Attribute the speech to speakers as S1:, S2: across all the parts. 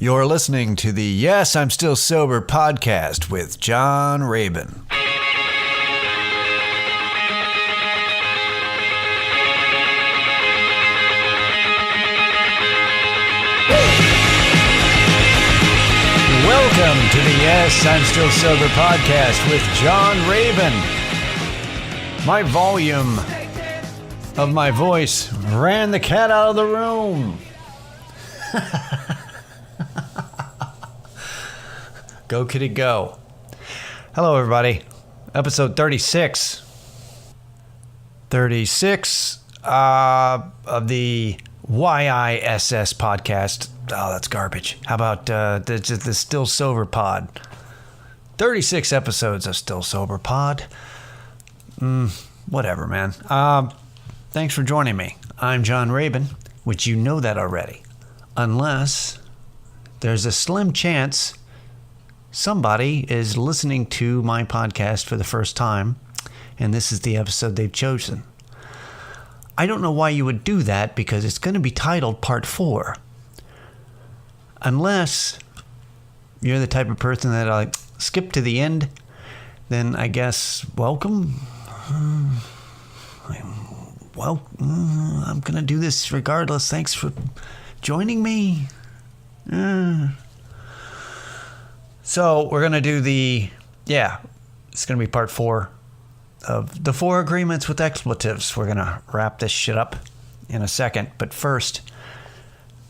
S1: You're listening to the Yes, I'm Still Sober podcast with John Rabin. Welcome to the Yes, I'm Still Sober podcast with John Rabin. My volume of my voice ran the cat out of the room. Go, kitty, go. Hello, everybody. Episode 36. 36 of the YISS podcast. Oh, that's garbage. How about the Still Sober pod? 36 episodes of Still Sober pod. Whatever, man. Thanks for joining me. I'm John Rabin, which you know that already. Unless there's a slim chance somebody is listening to my podcast for the first time, and this is the episode they've chosen. I don't know why you would do that, because it's going to be titled Part 4. Unless you're the type of person that like skip to the end, then I guess welcome. Well, I'm going to do this regardless. Thanks for joining me. So we're going to do it's going to be part 4 of the 4 agreements with expletives. We're going to wrap this shit up in a second. But first,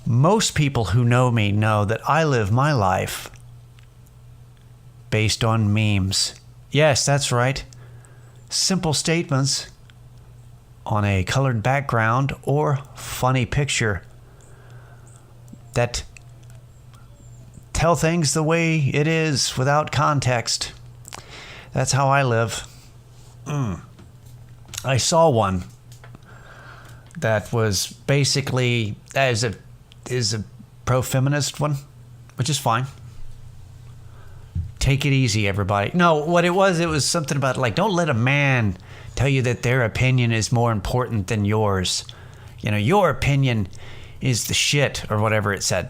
S1: most people who know me know that I live my life based on memes. Yes, that's right. Simple statements on a colored background or funny picture that tell things the way it is without context. That's how I live. I saw one that was basically is a pro-feminist one, which is fine. Take it easy, everybody. No, what it was something about like, don't let a man tell you that their opinion is more important than yours. You know, your opinion is the shit, or whatever it said.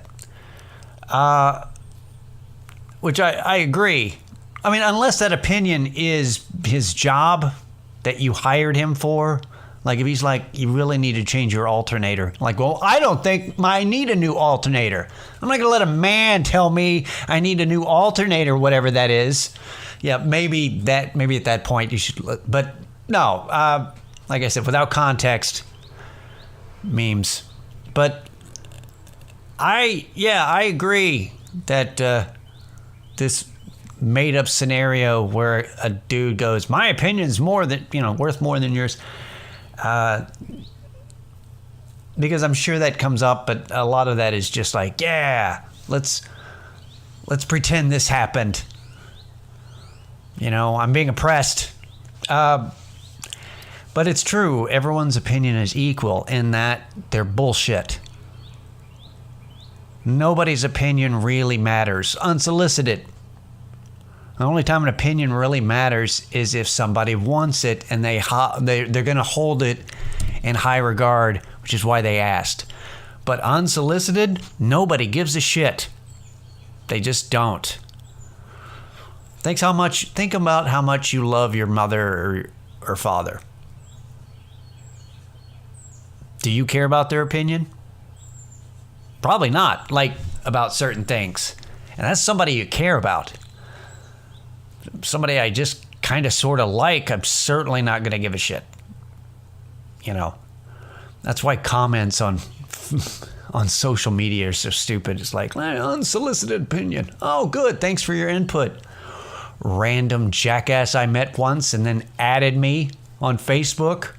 S1: Which I agree. I mean, unless that opinion is his job that you hired him for. Like if he's like, you really need to change your alternator. Like, well, I don't think I need a new alternator. I'm not going to let a man tell me I need a new alternator, whatever that is. Yeah, maybe at that point you should, but no, like I said, without context, memes. But I agree that this made up scenario where a dude goes, my opinion's worth more than yours. Because I'm sure that comes up, but a lot of that is just like, yeah, let's pretend this happened. You know, I'm being oppressed. But it's true. Everyone's opinion is equal in that they're bullshit. Nobody's opinion really matters. Unsolicited. The only time an opinion really matters is if somebody wants it and they're going to hold it in high regard, which is why they asked. But unsolicited, nobody gives a shit. They just don't. Think about how much you love your mother or father. Do you care about their opinion? Probably not, like about certain things. And that's somebody you care about. Somebody I just kind of sort of like, I'm certainly not going to give a shit. You know, that's why comments on social media are so stupid. It's like, unsolicited opinion. Oh, good. Thanks for your input. Random jackass I met once and then added me on Facebook.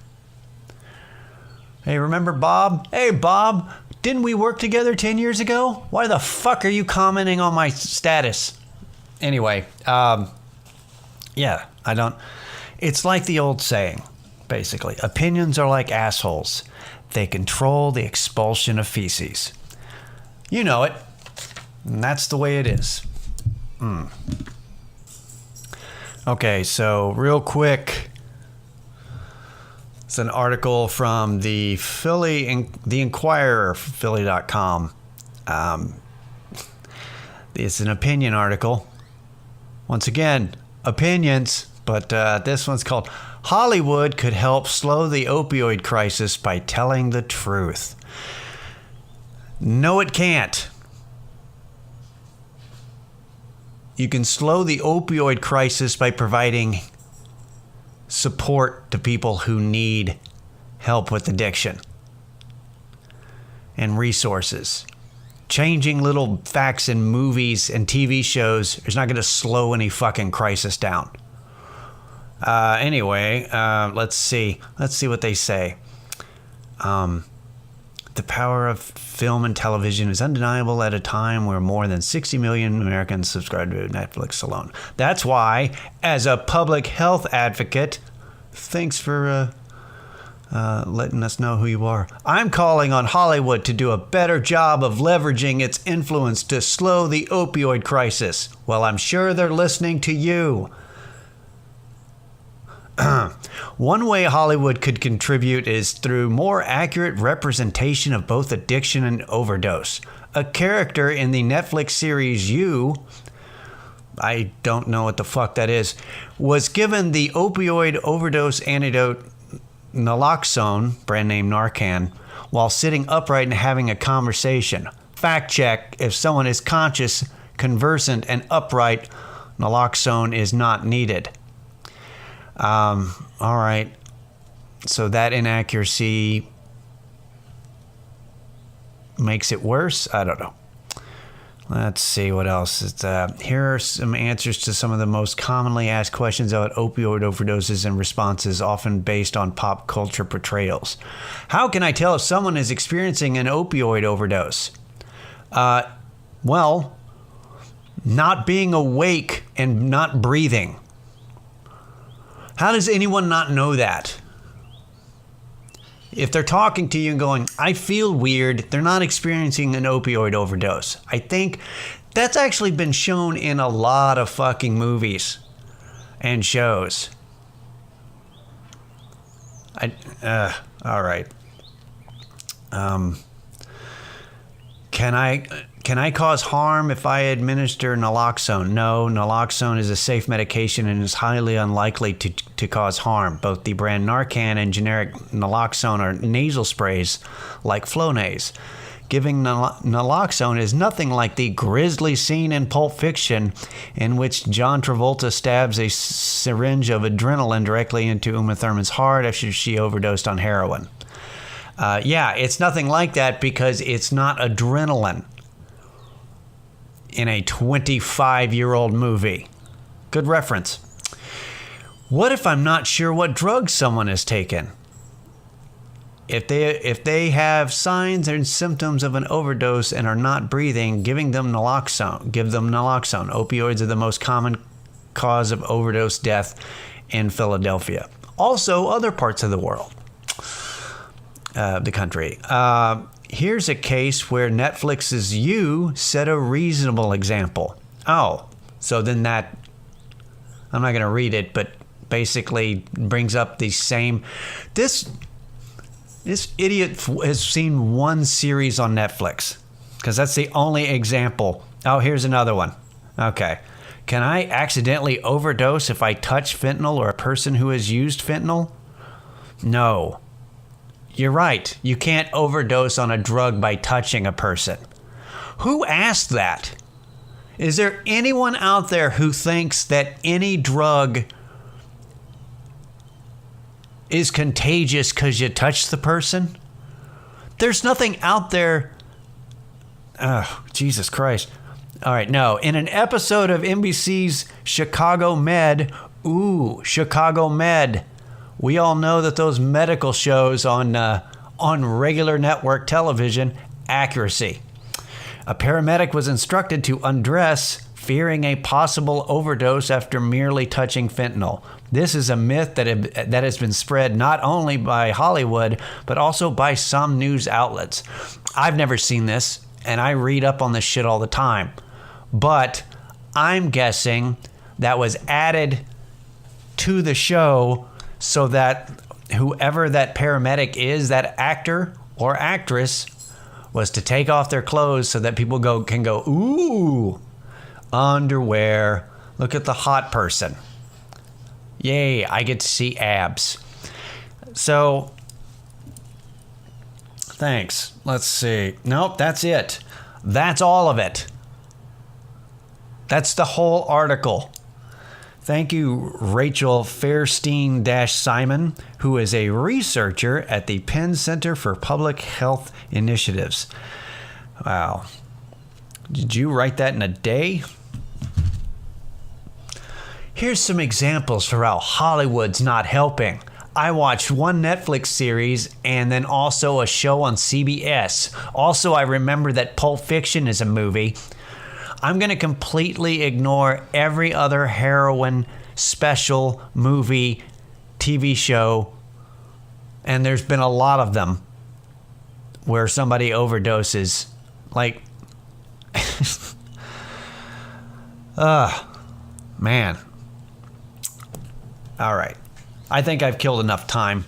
S1: Hey, remember Bob? Hey, Bob, didn't we work together 10 years ago? Why the fuck are you commenting on my status? Anyway, yeah, I don't. It's like the old saying, basically. Opinions are like assholes. They control the expulsion of feces. You know it. And that's the way it is. Okay, so real quick. It's an article from the Inquirer, Philly.com. It's an opinion article. Once again, opinions, but this one's called Hollywood Could Help Slow the Opioid Crisis by Telling the Truth. No, it can't. You can slow the opioid crisis by providing support to people who need help with addiction and resources. Changing little facts in movies and TV shows is not going to slow any fucking crisis down. Anyway, let's see what they say. The power of film and television is undeniable at a time where more than 60 million Americans subscribe to Netflix alone. That's why, as a public health advocate, thanks for letting us know who you are. I'm calling on Hollywood to do a better job of leveraging its influence to slow the opioid crisis. Well, I'm sure they're listening to you. One way Hollywood could contribute is through more accurate representation of both addiction and overdose. A character in the Netflix series You, I don't know what the fuck that is, was given the opioid overdose antidote naloxone, brand name Narcan, while sitting upright and having a conversation. Fact check: if someone is conscious, conversant, and upright, naloxone is not needed. All right. So that inaccuracy makes it worse? I don't know. Let's see what else. Here are some answers to some of the most commonly asked questions about opioid overdoses and responses, often based on pop culture portrayals. How can I tell if someone is experiencing an opioid overdose? Well, not being awake and not breathing. How does anyone not know that? If they're talking to you and going, I feel weird, they're not experiencing an opioid overdose. I think that's actually been shown in a lot of fucking movies and shows. All right. Can I cause harm if I administer naloxone? No, naloxone is a safe medication and is highly unlikely to cause harm. Both the brand Narcan and generic naloxone are nasal sprays like Flonase. Giving naloxone is nothing like the grisly scene in Pulp Fiction in which John Travolta stabs a syringe of adrenaline directly into Uma Thurman's heart after she overdosed on heroin. Yeah, it's nothing like that because it's not adrenaline in a 25-year-old movie. Good reference. What if I'm not sure what drugs someone has taken? If they have signs and symptoms of an overdose and are not breathing, give them naloxone. Opioids are the most common cause of overdose death in Philadelphia. Also, other parts of the world, the country. Here's a case where Netflix's You set a reasonable example. Oh, so then that, I'm not going to read it, but basically brings up the same. This idiot has seen one series on Netflix because that's the only example. Oh, here's another one. Okay. Can I accidentally overdose if I touch fentanyl or a person who has used fentanyl? No. You're right. You can't overdose on a drug by touching a person. Who asked that? Is there anyone out there who thinks that any drug is contagious because you touch the person? There's nothing out there. Oh, Jesus Christ. All right, no. In an episode of NBC's Chicago Med, Chicago Med. We all know that those medical shows on regular network television, accuracy. A paramedic was instructed to undress, fearing a possible overdose after merely touching fentanyl. This is a myth that has been spread not only by Hollywood, but also by some news outlets. I've never seen this, and I read up on this shit all the time. But I'm guessing that was added to the show so that whoever that paramedic is, that actor or actress, was to take off their clothes so that people can go, ooh, underwear. Look at the hot person. Yay, I get to see abs. So, thanks. Let's see. Nope, that's it. That's all of it. That's the whole article. Thank you, Rachel Fairstein-Simon, who is a researcher at the Penn Center for Public Health Initiatives. Wow. Did you write that in a day? Here's some examples for how Hollywood's not helping. I watched one Netflix series and then also a show on CBS. Also, I remember that Pulp Fiction is a movie. I'm going to completely ignore every other heroin special, movie, TV show, and there's been a lot of them where somebody overdoses. Like, man. All right. I think I've killed enough time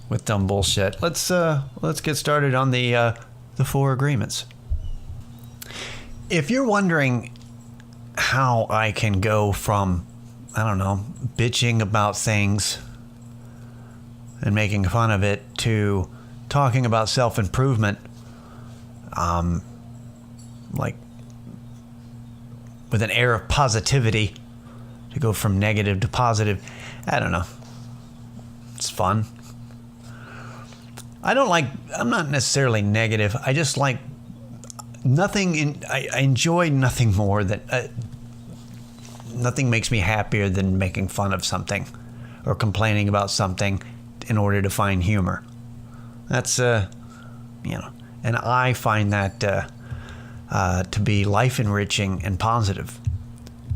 S1: with dumb bullshit. Let's get started on the 4 agreements. If you're wondering how I can go from, I don't know, bitching about things and making fun of it to talking about self-improvement, like with an air of positivity, to go from negative to positive, I don't know. It's fun. I'm not necessarily negative. I just like I enjoy nothing more than, nothing makes me happier than making fun of something or complaining about something in order to find humor. That's, and I find that to be life enriching and positive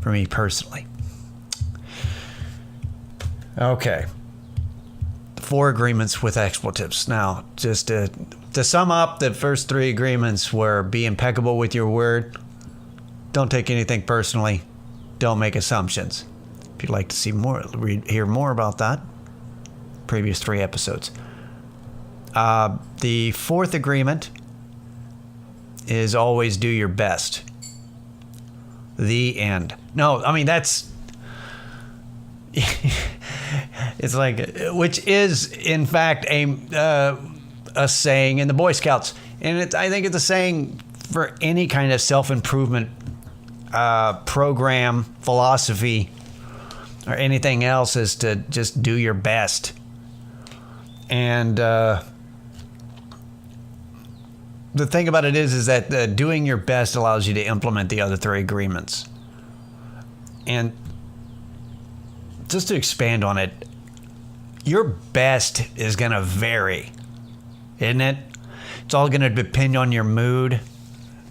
S1: for me personally. Okay. 4 agreements with expletives. Now, just to sum up, the first 3 agreements were: be impeccable with your word, don't take anything personally, don't make assumptions. If you'd like to see more, hear more about that, previous 3 episodes. The 4th agreement is always do your best. The end. No, I mean, that's it's like, which is in fact a saying in the Boy Scouts, and I think it's a saying for any kind of self-improvement program, philosophy, or anything else, is to just do your best. And the thing about it is that doing your best allows you to implement the other 3 agreements. And just to expand on it, your best is going to vary, isn't it? It's all going to depend on your mood,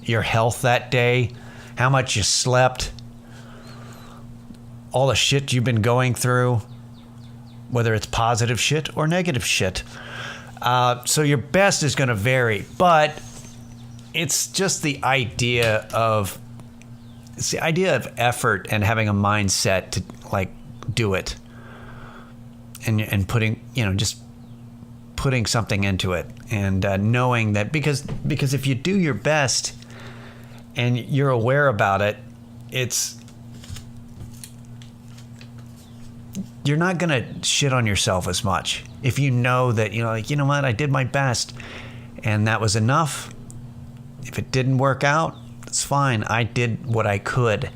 S1: your health that day, how much you slept, all the shit you've been going through, whether it's positive shit or negative shit. So your best is going to vary, but it's just the idea of effort and having a mindset to like do it, and putting, just putting something into it, and knowing that because if you do your best and you're aware about it, you're not gonna shit on yourself as much if you know that, what, I did my best and that was enough. If it didn't work out, it's fine. I did what I could.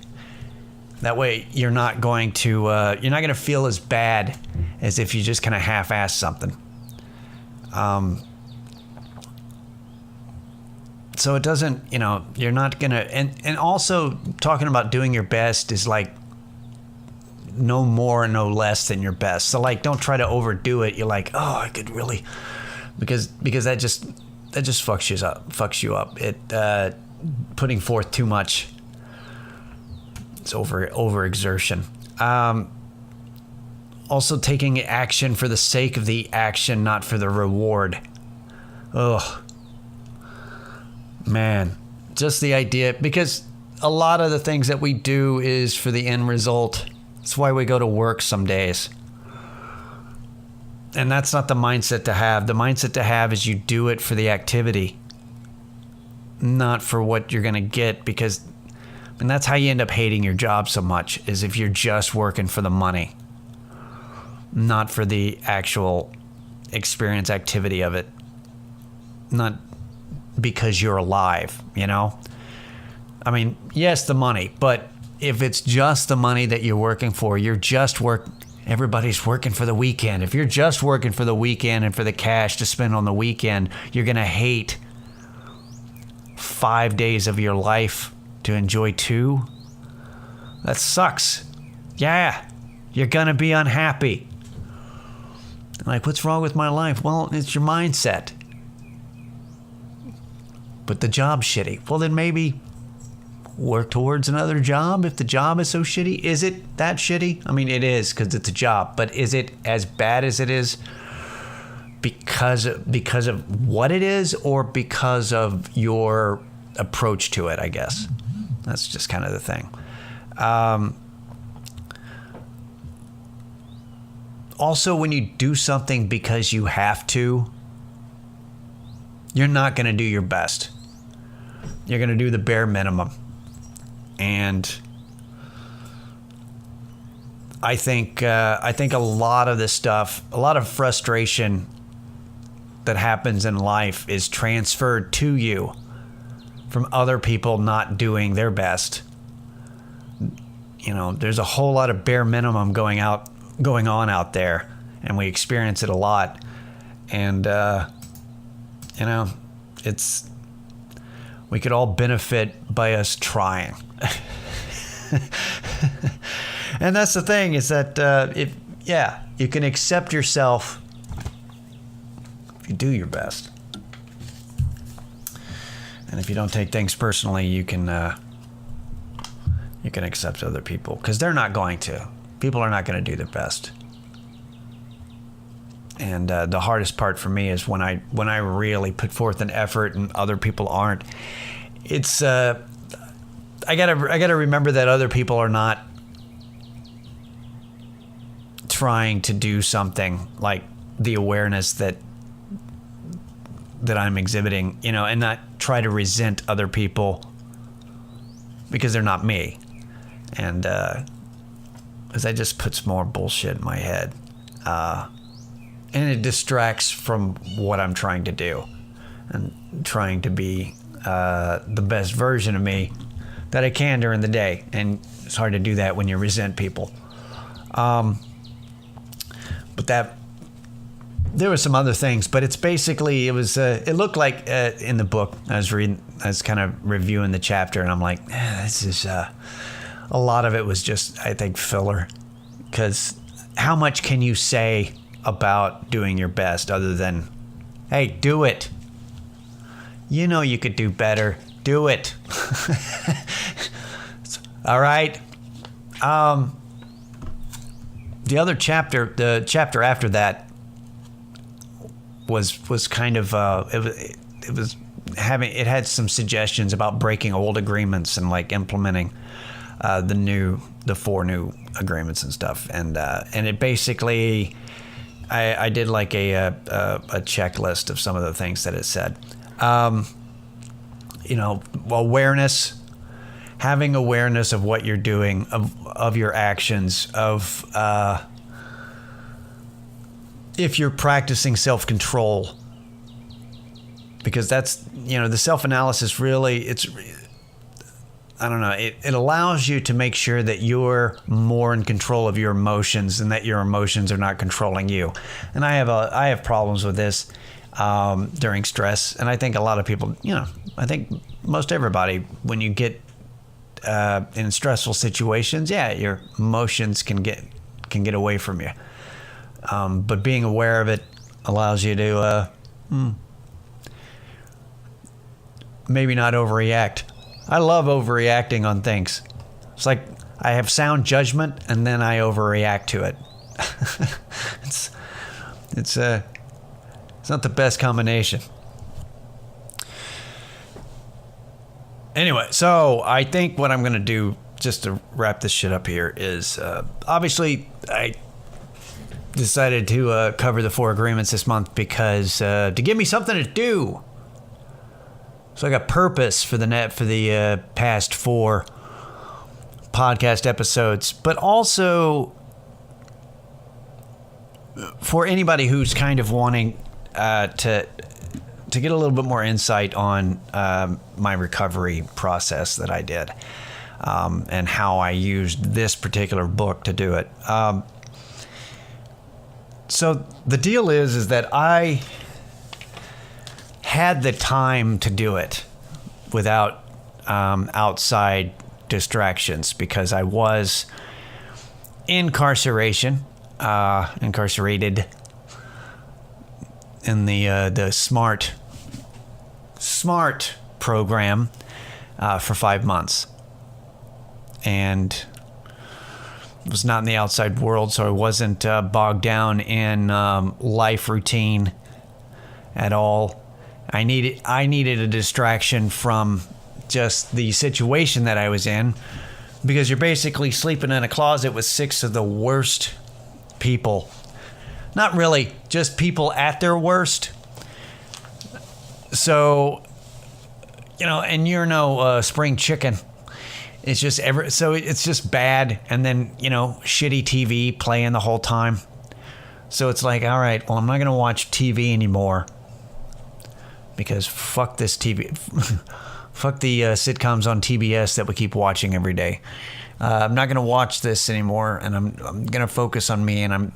S1: That way, you're not going to feel as bad as if you just kind of half-assed something. So it doesn't, you're not going to, and also talking about doing your best is like no more and no less than your best. So like, don't try to overdo it. You're like, oh, I could really, because that just fucks you up. It, putting forth too much. It's overexertion. Also taking action for the sake of the action, not for the reward. Ugh. Man, just the idea, because a lot of the things that we do is for the end result. That's why we go to work some days. And that's not the mindset to have. The mindset to have is you do it for the activity, not for what you're going to get, because And that's how you end up hating your job so much, is if you're just working for the money, not for the actual experience activity of it. Not because you're alive, you know? I mean, yes, the money, but if it's just the money that you're working for, everybody's working for the weekend. If you're just working for the weekend and for the cash to spend on the weekend, you're going to hate 5 days of your life to enjoy 2. That sucks. Yeah, you're going to be unhappy. Like, what's wrong with my life? Well, it's your mindset. But the job's shitty. Well, then maybe work towards another job if the job is so shitty. Is it that shitty? I mean, it is, because it's a job. But is it as bad as it is because of what it is, or because of your approach to it, I guess? That's just kind of the thing. Also, when you do something because you have to, you're not going to do your best. You're going to do the bare minimum. And I think a lot of this stuff, a lot of frustration that happens in life is transferred to you from other people not doing their best. You know, there's a whole lot of bare minimum going on out there, and we experience it a lot. And you know, we could all benefit by us trying. And that's the thing, is that you can accept yourself if you do your best. And if you don't take things personally, you can accept other people, because they're not going to. People are not going to do their best. And the hardest part for me is when I really put forth an effort and other people aren't. It's I gotta remember that other people are not trying to do something like the awareness that I'm exhibiting, you know, and not try to resent other people because they're not me. And because that just puts more bullshit in my head. And it distracts from what I'm trying to do and trying to be the best version of me that I can during the day. And it's hard to do that when you resent people. But there were some other things, but it's basically, it looked like in the book, I was kind of reviewing the chapter, and I'm like, this is, a lot of it was just, I think, filler. Because how much can you say about doing your best other than, hey, do it. You know you could do better. Do it. All right. The other chapter, the chapter after that, was kind of it had some suggestions about breaking old agreements and like implementing the 4 new agreements and stuff, and it basically, I did like a checklist of some of the things that it said. You know, awareness, having awareness of what you're doing, of your actions, of if you're practicing self-control, because that's, you know, the self-analysis really, I don't know, it allows you to make sure that you're more in control of your emotions and that your emotions are not controlling you. And I have problems with this during stress, and I think a lot of people, you know, I think most everybody, when you get in stressful situations, yeah, your emotions can get away from you. But being aware of it allows you to maybe not overreact. I love overreacting on things. It's like I have sound judgment and then I overreact to it. It's not the best combination. Anyway, so I think what I'm going to do, just to wrap this shit up here, is obviously I decided to cover the 4 agreements this month because to give me something to do. So I got purpose for the past 4 podcast episodes, but also for anybody who's kind of wanting to get a little bit more insight on my recovery process that I did, and how I used this particular book to do it. So the deal is that I had the time to do it without outside distractions, because I was incarcerated in the SMART program for 5 months, and was not in the outside world, so I wasn't bogged down in life routine at all. I needed a distraction from just the situation that I was in, because you're basically sleeping in a closet with 6 of the worst people. Not really, just people at their worst. So, and you're no spring chicken. It's just it's just bad, and then shitty TV playing the whole time. So it's like, all right, well, I'm not gonna watch TV anymore, because fuck this TV, fuck the sitcoms on TBS that we keep watching every day. I'm not gonna watch this anymore, and I'm gonna focus on me. And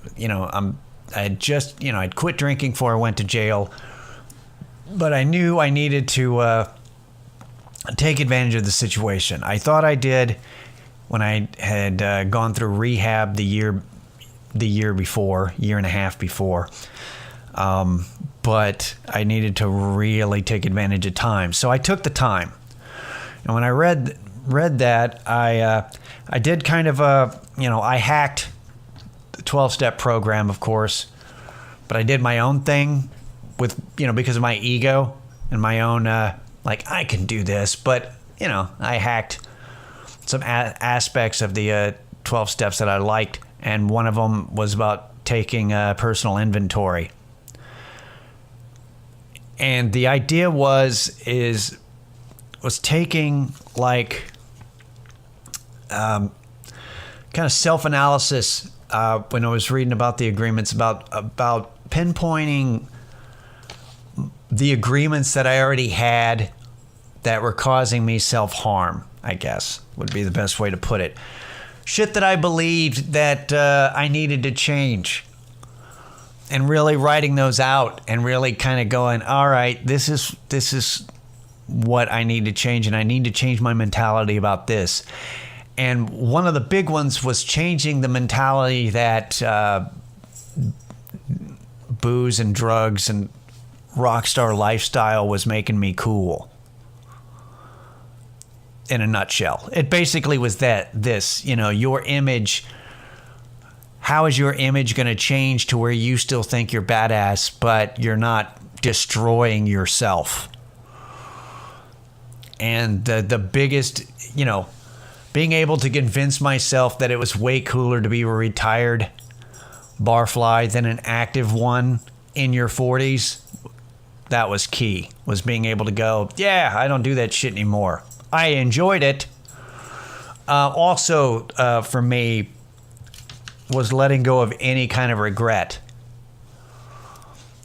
S1: I'd quit drinking before I went to jail, but I knew I needed to take advantage of the situation. I thought I did when I had gone through rehab the year and a half before. But I needed to really take advantage of time. So I took the time. And when I read that, I did kind of I hacked the 12-step program, of course, but I did my own thing with, because of my ego and my own I can do this, but, I hacked some aspects of the 12 steps that I liked, and one of them was about taking personal inventory. And the idea was taking kind of self-analysis when I was reading about the agreements, about pinpointing the agreements that I already had that were causing me self-harm, I guess, would be the best way to put it. Shit that I believed that I needed to change. And really writing those out and really kind of going, all right, this is what I need to change, and I need to change my mentality about this. And one of the big ones was changing the mentality that booze and drugs and rock star lifestyle was making me cool. In a nutshell, it basically was your image. How is your image going to change to where you still think you're badass, but you're not destroying yourself? And the biggest, being able to convince myself that it was way cooler to be a retired barfly than an active one in your 40s, that was key, was being able to go, yeah, I don't do that shit anymore. I enjoyed it. Also, for me, was letting go of any kind of regret.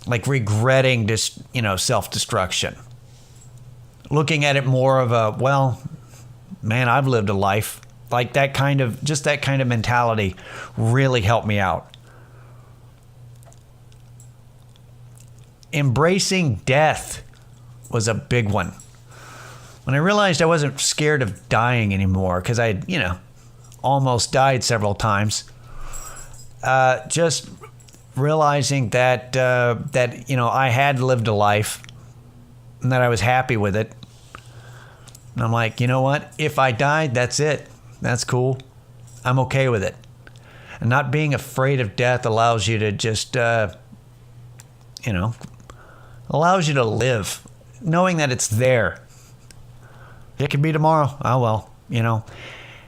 S1: Like regretting just, self-destruction. Looking at it more of a, well, man, I've lived a life. Like that kind of mentality really helped me out. Embracing death was a big one. When I realized I wasn't scared of dying anymore, because I had, almost died several times, just realizing that I had lived a life and that I was happy with it. And I'm like, you know what? If I died, that's it. That's cool. I'm okay with it. And not being afraid of death allows you to just, allows you to live, knowing that it's there. It could be tomorrow. Oh, well,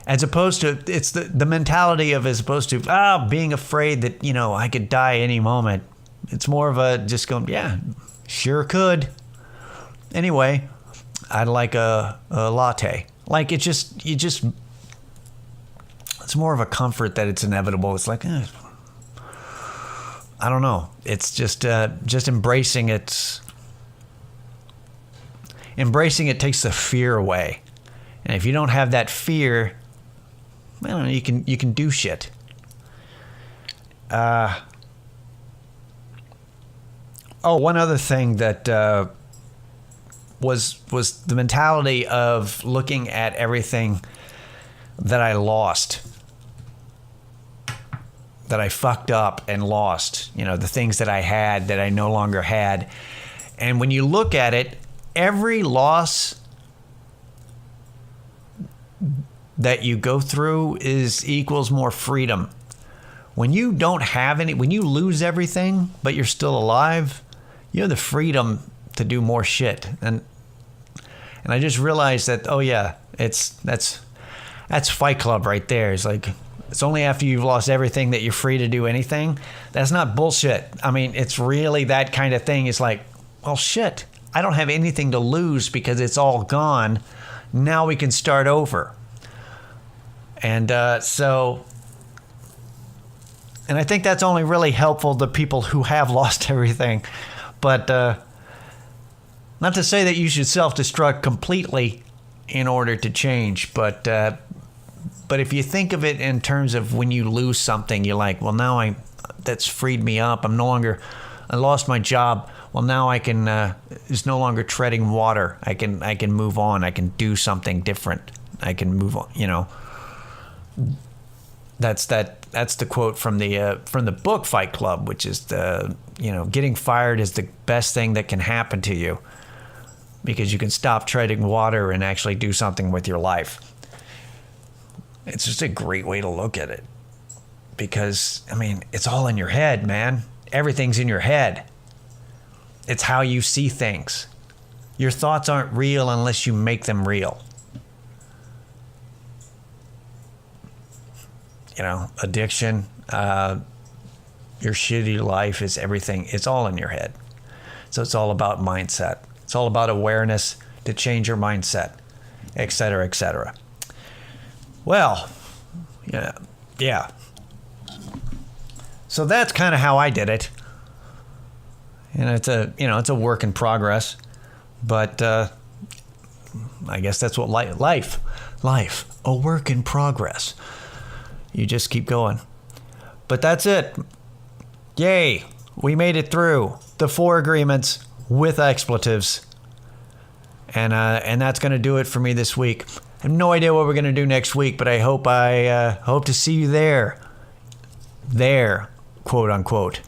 S1: as opposed to, it's the mentality of, as opposed to, being afraid that, I could die any moment. It's more of a just going, yeah, sure could. Anyway, I'd like a latte. Like you just it's more of a comfort that it's inevitable. It's like, I don't know. It's just embracing it. Embracing it takes the fear away. And if you don't have that fear, well, you can do shit. One other thing that was the mentality of looking at everything that I lost, that I fucked up and lost. You know, the things that I had that I no longer had. And when you look at it, every loss that you go through equals more freedom. When you don't have any, when you lose everything, but you're still alive, you have the freedom to do more shit. And I just realized that, oh yeah, that's Fight Club right there. It's like, it's only after you've lost everything that you're free to do anything. That's not bullshit. I mean, it's really that kind of thing. It's like, well, shit, I don't have anything to lose because it's all gone. Now we can start over. And so I think that's only really helpful to people who have lost everything. But not to say that you should self-destruct completely in order to change. But if you think of it in terms of when you lose something, you're like, well, now that's freed me up. I lost my job. Well, now I can, it's no longer treading water. I can move on. I can do something different. I can move on, you know. That's the quote from the book Fight Club, which is getting fired is the best thing that can happen to you because you can stop treading water and actually do something with your life. It's just a great way to look at it because, I mean, it's all in your head, man. Everything's in your head. It's how you see things. Your thoughts aren't real unless you make them real. You know, addiction, your shitty life is everything. It's all in your head. So it's all about mindset. It's all about awareness to change your mindset, et cetera, et cetera. Well, yeah. So that's kind of how I did it. And it's a work in progress, but I guess that's what life, a work in progress. You just keep going. But that's it. Yay, we made it through the 4 agreements with expletives, and that's going to do it for me this week. I have no idea what we're going to do next week, but I hope to see you there, quote unquote.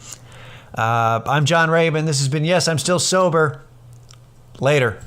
S1: I'm John Rabin. This has been Yes, I'm Still Sober. Later.